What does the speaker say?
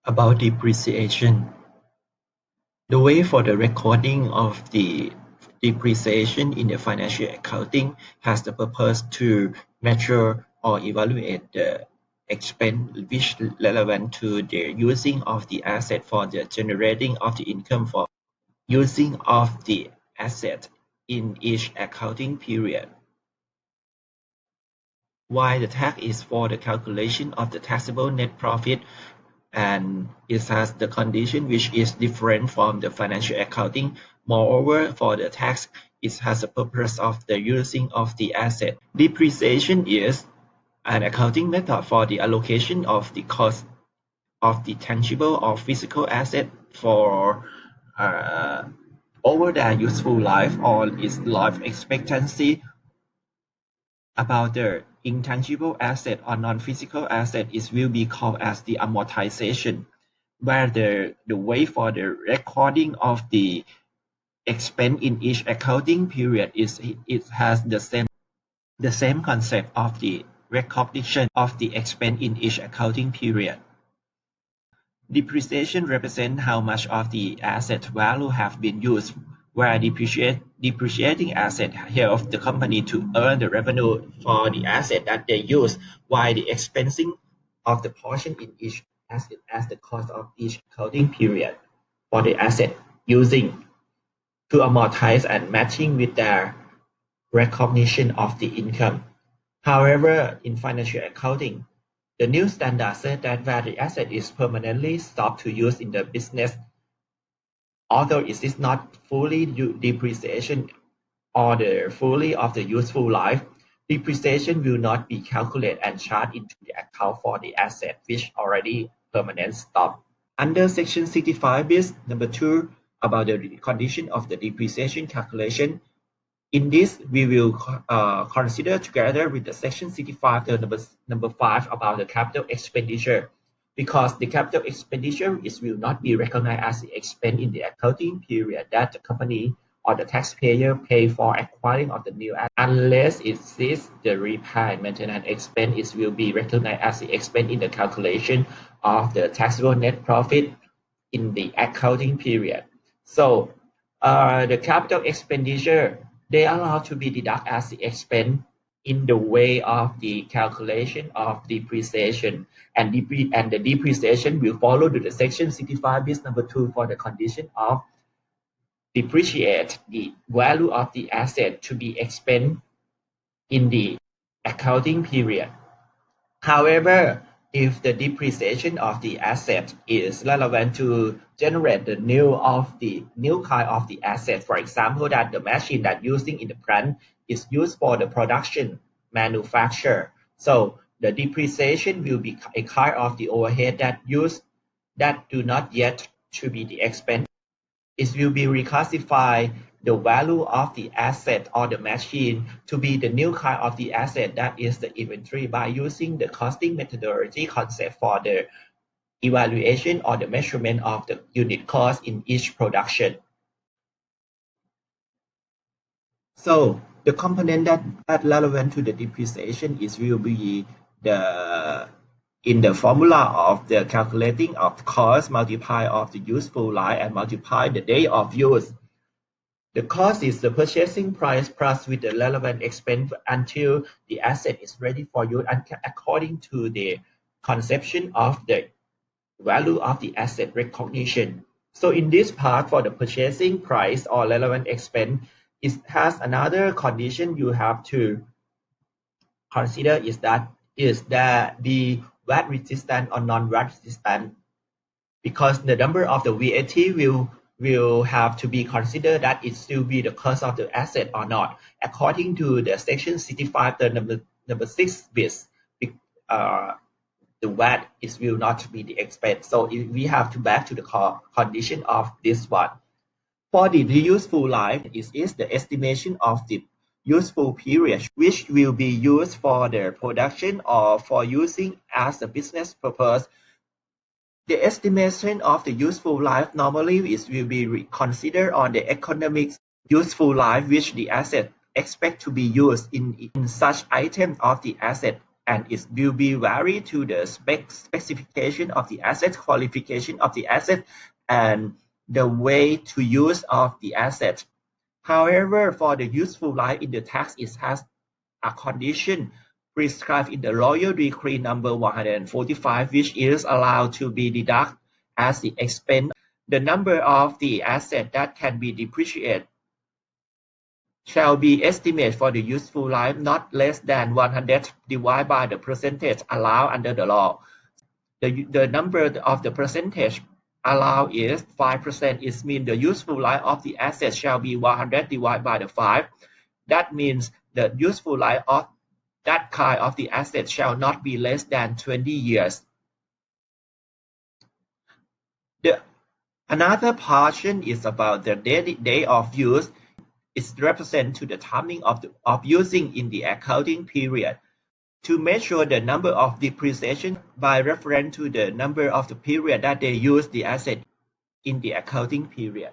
About depreciation. The way for the recording of the depreciation in the financial accounting has the purpose to measure or evaluate the expense which relevant to the using of the asset for the generating of the income for using of the asset in each accounting period. While the tax is for the calculation of the taxable net profit, and it has the condition which is different from the financial accounting. Moreover, for the tax, it has a purpose of the using of the asset. Depreciation is an accounting method for the allocation of the cost of the tangible or physical asset for uh, over their useful life or its life expectancy. About the intangible asset or non-physical asset, it will be called as the amortization, where the way for the recording of the expense in each accounting period is it has the same concept of the recognition of the expense in each accounting period. Depreciation represents how much of the asset value have been used, where depreciating asset help the company to earn the revenue for the asset that they use, while the expensing of the portion in each asset as the cost of each accounting period for the asset using to amortize and matching with their recognition of the income. However, in financial accounting, the new standard says that where the asset is permanently stopped to use in the business, although it is not fully depreciation or the fully of the useful life, depreciation will not be calculated and charged into the account for the asset which already permanent stop. Under Section 65 bis number 2 about the condition of the depreciation calculation, in this, we will consider together with the Section 65, the number 5 about the capital expenditure, because the capital expenditure will not be recognized as the expense in the accounting period that the company or the taxpayer pay for acquiring of the new asset, unless it is the repair and maintenance expense, it will be recognized as the expense in the calculation of the taxable net profit in the accounting period. So the capital expenditure, they are allowed to be deducted as the expense in the way of the calculation of depreciation, and the depreciation will follow to the section 65 bis number 2 for the condition of depreciate the value of the asset to be expensed in the accounting period. However, if the depreciation of the asset is relevant to generate the new kind of the asset, for example, that the machine that using in the plant is used for the production manufacture, so the depreciation will be a kind of the overhead that do not yet to be the expense. It will be reclassify the value of the asset or the machine to be the new kind of the asset, that is the inventory, by using the costing methodology concept for the evaluation or the measurement of the unit cost in each production. So the component that relevant to the depreciation is will be the in the formula of the calculating of cost multiply of the useful life and multiply the day of use. The cost is the purchasing price plus with the relevant expense until the asset is ready for use and according to the conception of the value of the asset recognition. So in this part for the purchasing price or relevant expense, it has another condition you have to consider is that the VAT resistant or non-VAT resistant, because the number of the VAT will have to be considered that it still be the cost of the asset or not. According to the section 65, the number 6 bis, uh, the VAT is will not be the expense. So we have to back to the condition of this one. For the useful life, it is the estimation of the useful period which will be used for the production or for using as a business purpose. The estimation of the useful life normally will be considered on the economic useful life which the asset expect to be used in such item of the asset and it will be vary to the specification of the asset, qualification of the asset, and the way to use of the asset. However, for the useful life in the tax, it has a condition prescribed in the Royal Decree number 145, which is allowed to be deducted as the expense. The number of the asset that can be depreciated shall be estimated for the useful life not less than 100 divided by the percentage allowed under the law. The number of the percentage allowed is 5%. It means the useful life of the asset shall be 100 divided by the 5. That means the useful life of that kind of the asset shall not be less than 20 years. Another portion is about the day of use. It represents to the timing of using in the accounting period. To measure the number of depreciation by reference to the number of the period that they use the asset in the accounting period.